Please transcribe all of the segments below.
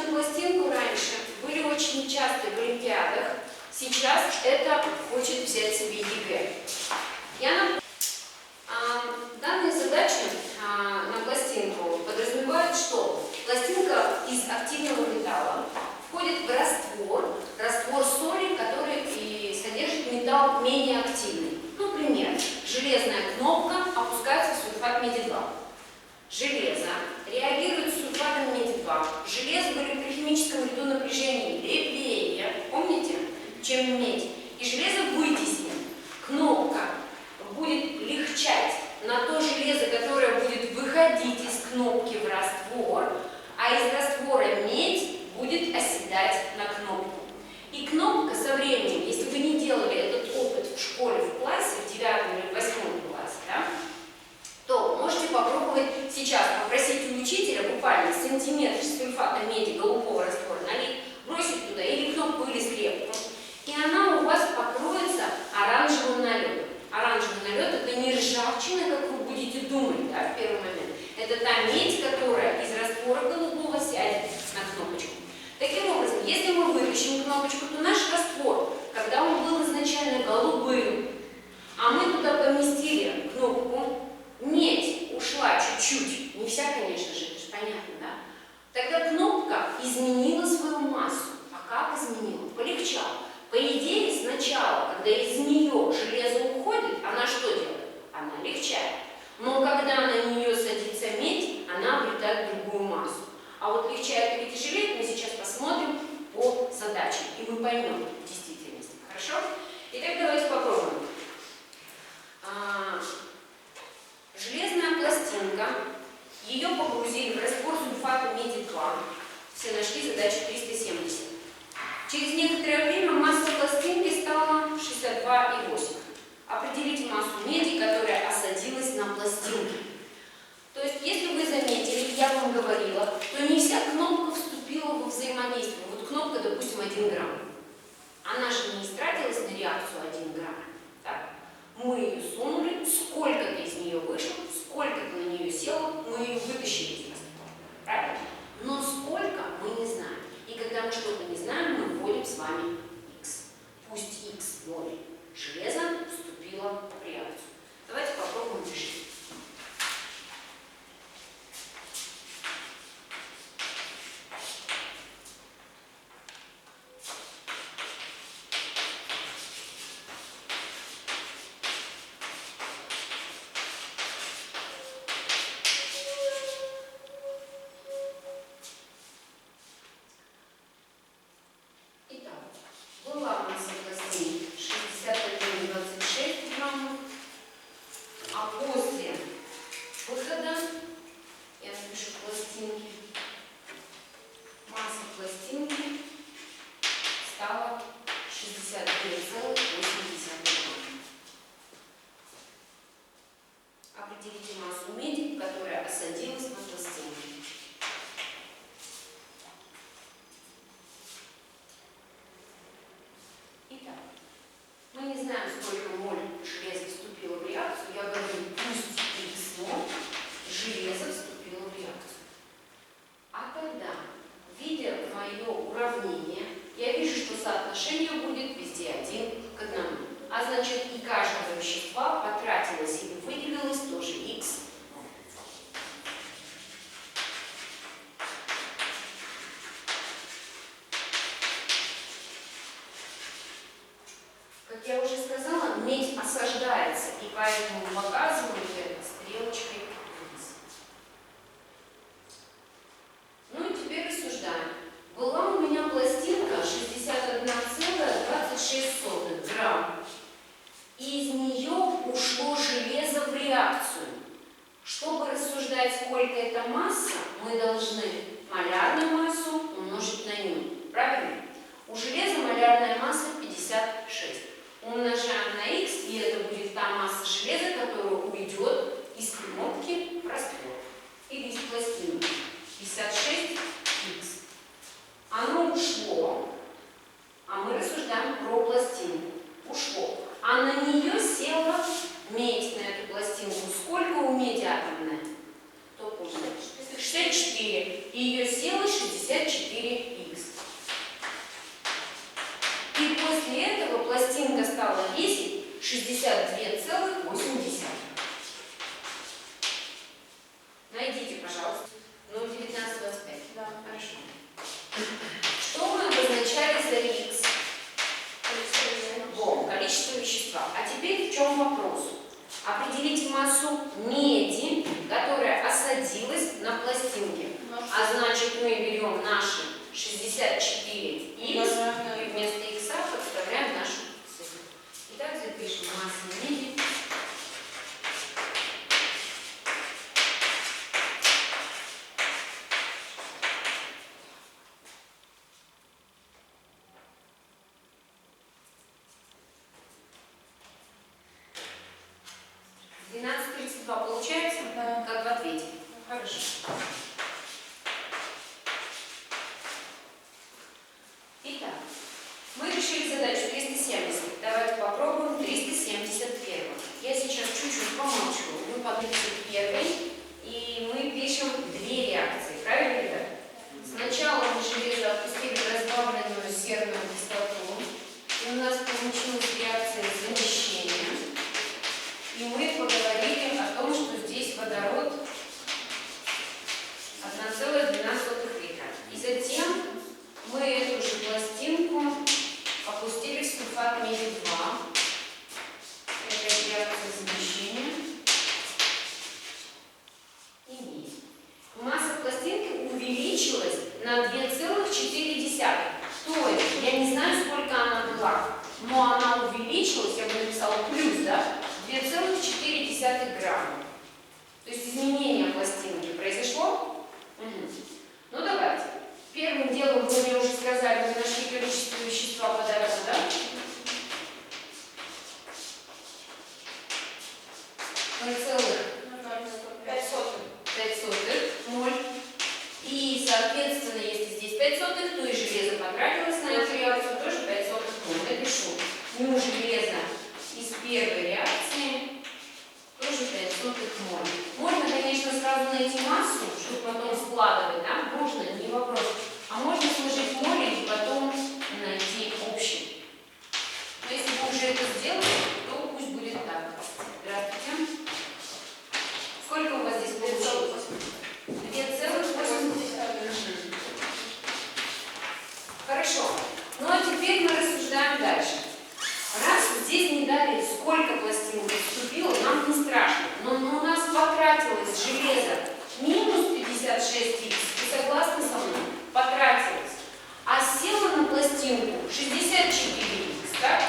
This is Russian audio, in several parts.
железную пластинку раньше были очень часто в олимпиадах. Сейчас это хочет взять себе ЕГЭ. Данные задачи на пластинку подразумевают, что пластинка из активного металла входит в раствор соли, который и содержит металл менее активный. Например, железная кнопка опускается в сульфат меди-2. Железо реагирует с сульфатом меди-2. Железо в электрохимическом ряду напряжения левее, помните, чем медь. И железо вытеснит. Кнопка будет легчать на то железо, которое будет выходить из кнопки в раствор, а из раствора медь будет оседать на кнопку. И кнопка со временем, если вы не делали этот опыт в школе, в классе, в 9 или 8 классе, да, то можете попробовать сейчас попросить у учителя буквально сантиметр сульфата меди голубого раствора налить, бросить туда или кнопку, или скрепку, и она у вас покроется оранжевым налетом. Оранжевый налет — это не ржавчина, как вы будете думать, да, в первый момент. Это та медь, которая из раствора голубого сядет на кнопочку. Таким образом, если мы вытащим кнопочку, то наш раствор, когда он был изначально голубым, а мы туда поместили кнопку, медь ушла чуть-чуть, не вся, конечно же, это же понятно, да? Тогда кнопка изменила свою массу. А как изменила? Полегчала. По идее, сначала, когда из нее железо уходит, она что делает? Она легчает. Но когда на нее садится медь, она обретает другую массу. А вот легчает или тяжелеет, мы сейчас посмотрим по задачам, и мы поймем в действительности. Хорошо? Итак, давайте попробуем. Железная пластинка, ее погрузили в раствор сульфата меди-2. Все нашли задачу 370. Через некоторое время масса пластинки стала 62,8. Определите массу меди, которая осадилась на пластинке. То есть, если вы заметили, я вам говорила, то не вся кнопка вступила во взаимодействие. Вот кнопка, допустим, 1 грамм. Она же не истратилась на реакцию 1 грамм. Так. Мы ее сунули, сколько-то из нее вышло, сколько-то на нее село, мы ее вытащили из раствора. Правильно? Но сколько, мы не знаем. И когда мы что-то не знаем, мы вводим с вами x. Пусть x 0. Железо вступило в реакцию. Давайте попробуем решить. Была масса пластинки 61,26 граммов, а после выхода, я напишу пластинки, масса пластинки стала 69,8 грамма. Определите массу меди, которая осадилась на пластинке. Итак, мы не знаем, сколько моль железа вступило в реакцию. Я говорю, пусть x моль железо вступило в реакцию. А тогда, видя мое уравнение, я вижу, что соотношение будет везде 1 к 1. А значит, и каждого вещества потратилось или выделилось тоже x. Как я уже сказала, медь осаждается, и поэтому показываю это стрелочкой вниз. Ну и теперь рассуждаем. Была у меня пластинка 61,26 грамм, и из нее ушло железо в реакцию. Чтобы рассуждать, сколько это масса, мы должны малярную массу умножить на ню. Правильно? У железа малярная масса 56. Умножаем на x, и это будет та масса железа, которая уйдет из кнопки в раствор. Или из пластины. 56х. Оно ушло, а мы рассуждаем про пластинку. Ушло. А на нее села медь, на эту пластинку. Сколько у меди атомная? Кто помнит? 64. И ее сила 64х. И после этого пластинка стала весить 62,8. Найдите, пожалуйста. Ну, 19,25. Да. Хорошо. Что мы обозначали за Х? Количество вещества. А теперь в чем вопрос? Определите массу меди, которая осадилась на пластинке. А значит, мы берем наши 64х и вместо х подставляем нашу цифру. Итак, запишем массу меди. Получается? Да. Как в ответе. Хорошо. Итак, мы решили задачу 370. Давайте попробуем 371. Я сейчас чуть-чуть помолчу. Мы по 31, и мы пишем две реакции. Правильно, ребята? Сначала мы железо опустили в разбавленную серную кислоту. И у нас получилась реакция замещения. И мы поговорили о том, что здесь водород 1,12 литра. И затем мы эту же пластинку опустили в сульфат меди-2. Это реакция замещения. И медь. Масса пластинки увеличилась на 2,4. То есть, я не знаю, сколько она была, но она увеличилась, я бы написала плюс, да? 2,4 грамма. То есть изменение пластинки произошло? Угу. Ну давайте. Первым делом, вы мне уже сказали, мы нашли количество вещества водорода, да? Ноль. И, соответственно, если здесь 5 сотых, то и железо потратилось на эту реакцию, тоже 5 сотых ноль. Напишу. Ну, железо из первой реакции тоже 5 сотых моль. Можно, конечно, сразу найти массу, чтобы потом складывать, да? Можно, не вопрос. А можно сложить моли и потом найти общий. Но если вы уже это сделали, то пусть будет так. Здравствуйте. Сколько у вас здесь получилось? 2,8. Хорошо. Ну а теперь мы рассуждаем дальше. Раз здесь не дали, сколько пластинок вступило, нам не страшно. Но у нас потратилось железо минус 56х. Вы согласны со мной? Потратилось. А села на пластинку 64х, так?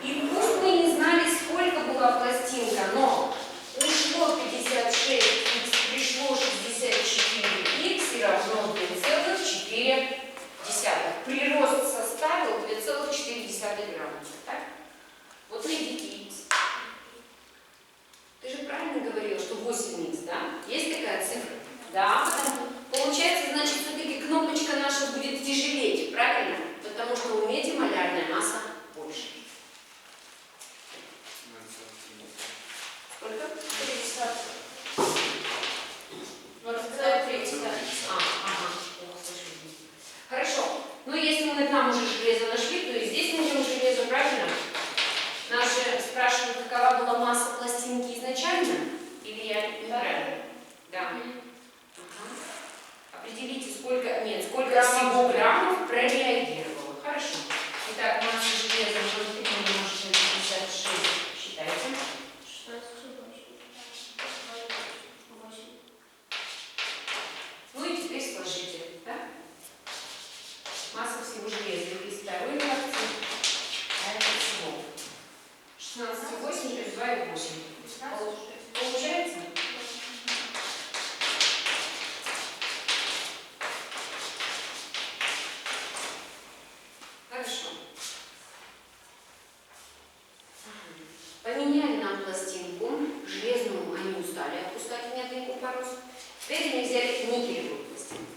И пусть мы не знали, сколько была пластинка, но ушло 56х, пришло 64х и равно 2,4. Прирост составил 2,4 грамма. Так? Вот найдите х. Ты же правильно говорила, что 8х, да? Есть такая цифра? Да. Получается, значит, все-таки кнопочка наша будет тяжелеть, правильно? Потому что у меди малярная масса больше. Сколько? 50. Хорошо. Ну, если мы там уже железо нашли, то и здесь найдем железо, правильно? Наши спрашивают, какова была масса пластинки изначально? Или я неправильно? Да. Определите, сколько всего граммов прореагировало. Хорошо. Итак, масса железа 0,3 умножить на 56. Считайте. 16. Ну и теперь сложите, да? Масса всего железа из второй реакции, а это всего 16,8 плюс 2,8. Получается? Хорошо. Поменяли нам пластинку, железную они устали отпускать в медный купорос. Теперь они взяли никелевую пластинку.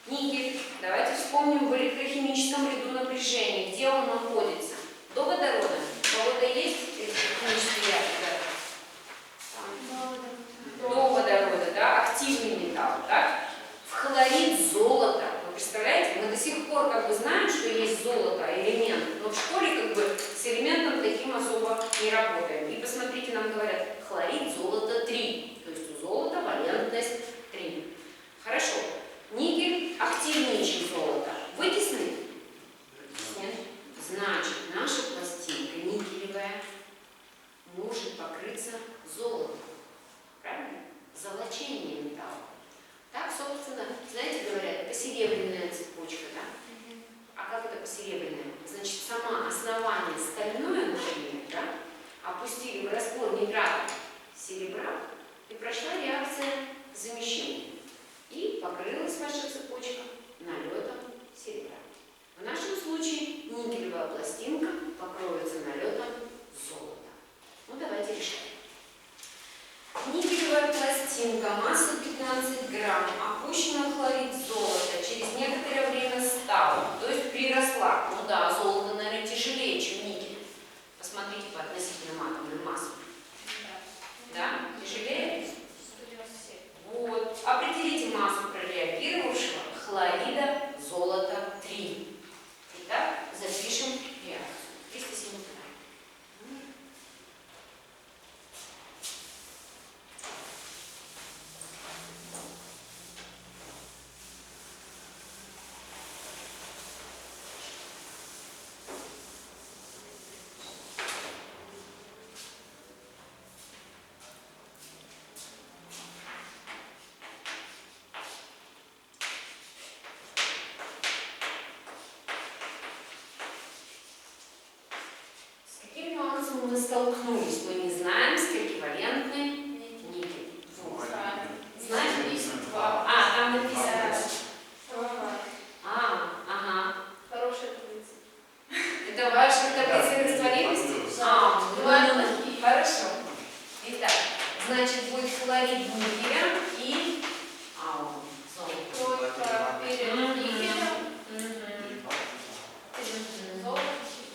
Никель, давайте вспомним в электрохимическом ряду напряжения, где он находится. До водорода. У кого-то есть электрохимический ряд? До водорода, да? Активный хлорид золота 3. То есть у золота валентность 3. Хорошо. Никель активнее, чем золото. Вытеснит? Нет. Значит, наша пластинка никелевая может покрыться золотом. Правильно? Золочение металла. Так, собственно, знаете, говорят, посеребряная цепочка, да? А как это посеребряная? Значит, само основание стальное, например, да? Опустили в раствор нитрата серебра, и прошла реакция замещения. И покрылась ваша цепочка налетом серебра. В нашем случае никелевая пластинка покроется налетом золота. Ну, давайте решать. Никелевая пластинка, масса 15 грамм, опущена в хлорид золота, через некоторое время стала, то есть приросла. Ну да, золото, наверное, тяжелее, чем никель. Посмотрите по относительным атомным массам. Да? Тяжелее? 197. Вот. Определите массу прореагировавшего хлорида золота 3. Итак, запишем реакцию. 372. Мы столкнулись, мы не знаем, сколько валентный никель. Знаем? А, там написано. Ага. Хорошая таблица. Это ваша таблица растворимости? Хорошо. Итак, значит, будет хлорид никеля и золото. Только перед никелем.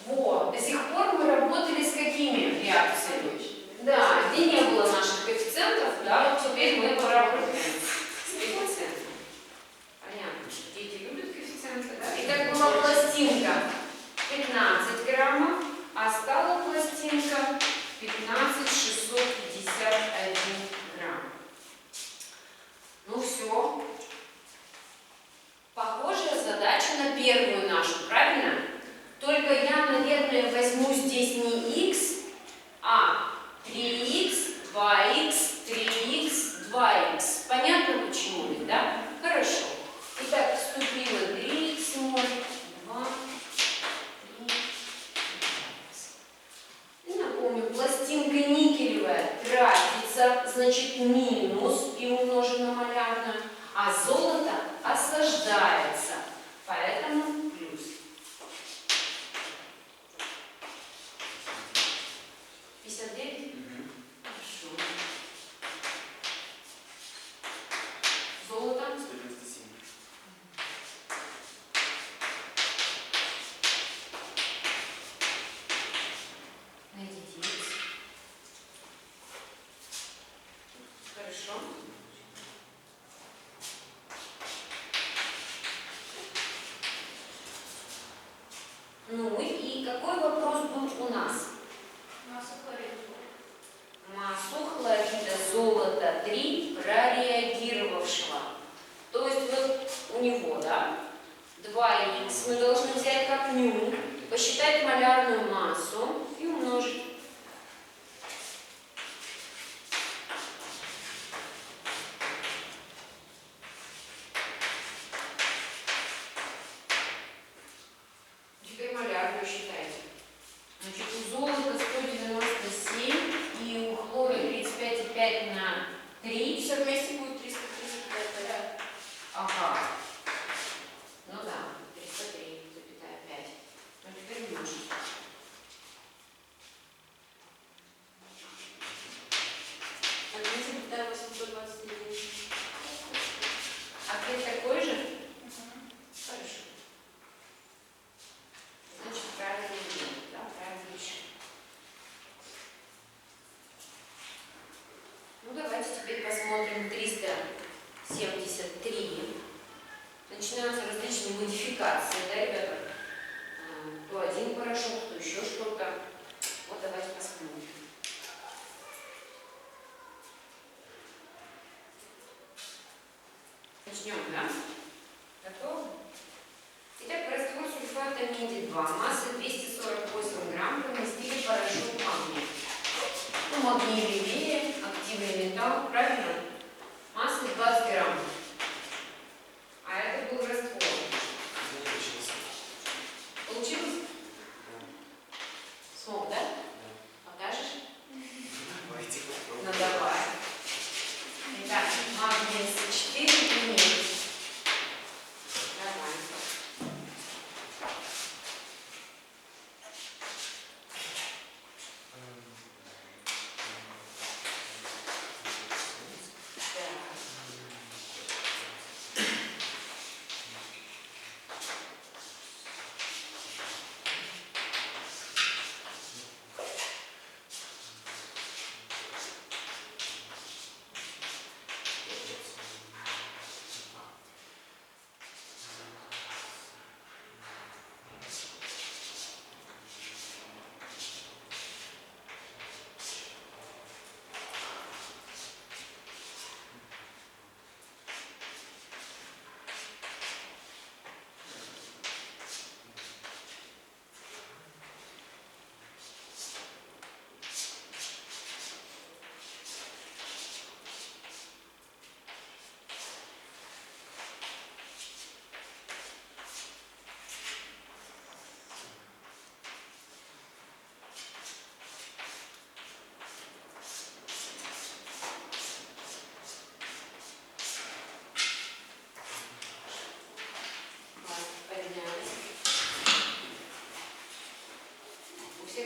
Вот, до сих пор мы работали с какими реакциями? Да, где не было наших коэффициентов, да, вот теперь мы поработаем с коэффициентом. Понятно, что дети любят коэффициенты, да? Итак, была пластинка 15 граммов, а стала пластинка 15 651 грамм. Ну все. Похожая задача на первую нашу, правильно? Только я, наверное, возьму здесь не x, а 3x, 2x, 3x, 2x. Понятно почему ли, да? Хорошо. Итак, вступило 3x, 2, 3, 2. И напомню, пластинка никелевая тратится, значит минус и умножим на малярную, а золото осаждается, поэтому плюс. Хорошо. Золото? 197. Найдите x. Хорошо. Ну и какой вопрос был у нас? Масса хлорида. Массу хлорида золота 3 прореагировавшего. То есть вот у него, да, 2х мы должны взять как μ, посчитать малярную массу и умножить. Теперь малярную считайте. Значит, у золота 197 и у хлора 35,5 на 3. Все вместе будет 335. Да. Ага. Ну да, 303,5. Ну теперь умножить. Да, 829. Ответ такой же? Хорошо. Значит, правильно делать, да, правильно решим. Ну, давайте теперь посмотрим 373. Начинаются различные модификации, да, ребята? То один порошок, то еще что-то. Вот давайте посмотрим. Начнем, да? Готовы? Итак, в раствор сульфата меди 2, масса 248 грамм, поместили порошок магния. Ну, магний левее, активный металл, правильно? Масса 20 грамм. А это был раствор. Получилось? Смог, да? Покажешь? Ну давай. Итак, магний С4 и медь. Давай.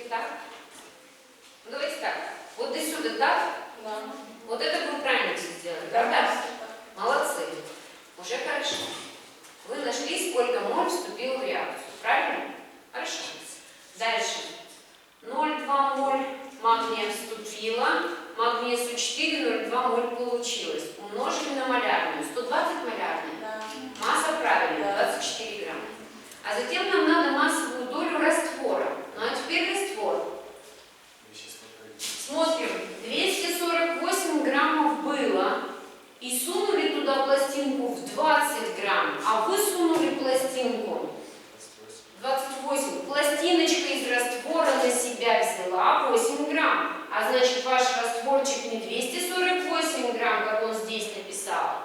Так? Ну, давайте так. Вот до сюда так? Да. Вот это вы правильно все сделали, правда? Молодцы. Уже хорошо. Вы нашли, сколько моль вступило в реакцию. Правильно? Хорошо. Дальше. 0,2 моль магния вступила. Магния С4, 0,2 моль получилось. Умножили на малярную. 120 малярная. Да. Масса правильная, Да. 24 грамма. А затем нам надо массовую долю раствора. Ну а теперь раствор. Смотрим, 248 граммов было, и сунули туда пластинку в 20 грамм, а вы сунули пластинку 28. Пластиночка из раствора на себя взяла 8 грамм, а значит ваш растворчик не 248 грамм, как он здесь написал,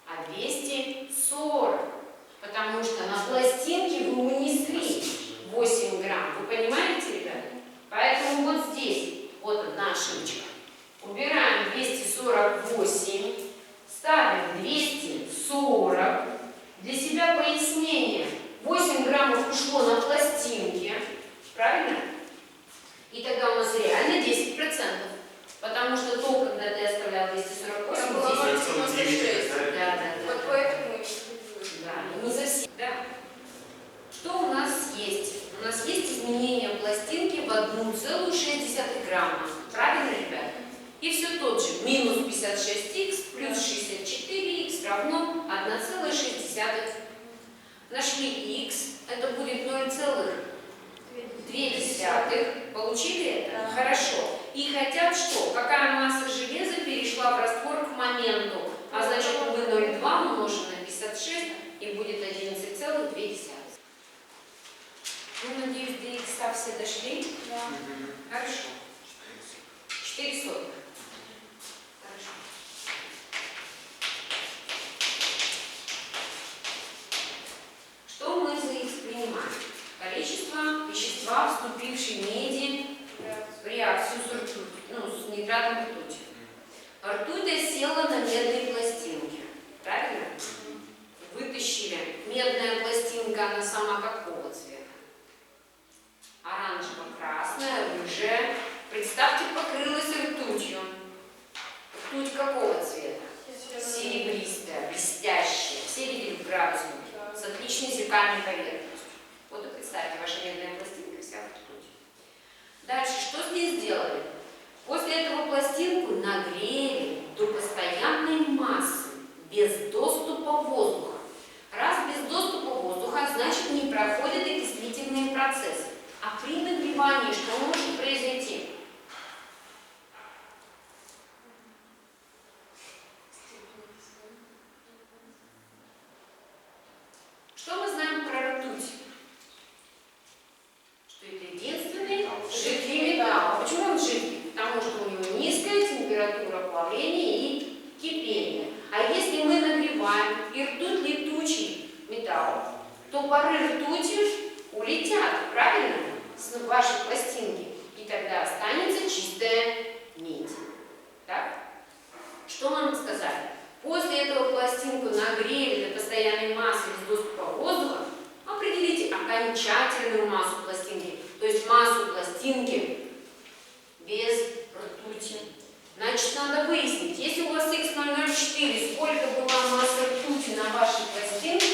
а 240, потому что на пластинке вы унесли 8 грамм. Вы понимаете, ребята? Поэтому вот здесь вот одна ошибочка. Убираем 248, ставим 240. Для себя пояснение. 8 граммов ушло на пластинке, правильно? И тогда у нас реально 10%. Потому что то, когда ты оставлял 248, Там было 0,96. Да. Вот поэтому и не Да, не совсем. Да. Что у нас есть? У нас есть изменение пластинки в 1,6 грамма. Правильно, ребята? И все тот же. Минус 56х плюс 64х равно 1,6. Нашли х. Это будет 0,2. Получили это? Да. Хорошо. И хотят что? Какая масса железа перешла в раствор к моменту? А значит, мы 0,2 умножим на 56 и будет 11,2. Ну, надеюсь, до икса все дошли. Да. Хорошо. 4 сотых. Хорошо. Что мы за икс принимаем? Количество вещества, вступившей меди в реакцию с ртутью, с нитратом ртути. Ртуть осела на медной пластинке. Правильно? Вытащили. Медная пластинка, она сама какого цвета? Оранжево-красная, рыжая. Представьте, покрылась ртутью. Ртуть какого цвета? Серебристая, блестящая. Все видели в градуснике. С отличной зеркальной поверхностью. Вот и представьте, ваша медная пластинка вся в ртути. Дальше, что с ней сделали? После этого пластинку нагрели до постоянной массы, без доступа воздуха. Раз без доступа воздуха, значит не проходят окислительные процессы. А при нагревании что может произойти? плавления и кипения. А если мы нагреваем и ртуть летучий металл, то пары ртути улетят, правильно, с вашей пластинки, и тогда останется чистая медь. Так? Что нам сказали? После этого пластинку нагрели до постоянной массы без доступа воздуха, определите окончательную массу пластинки, то есть массу пластинки без ртути. Значит, надо выяснить, если у вас X004, сколько была масса ртути на вашей пластинке,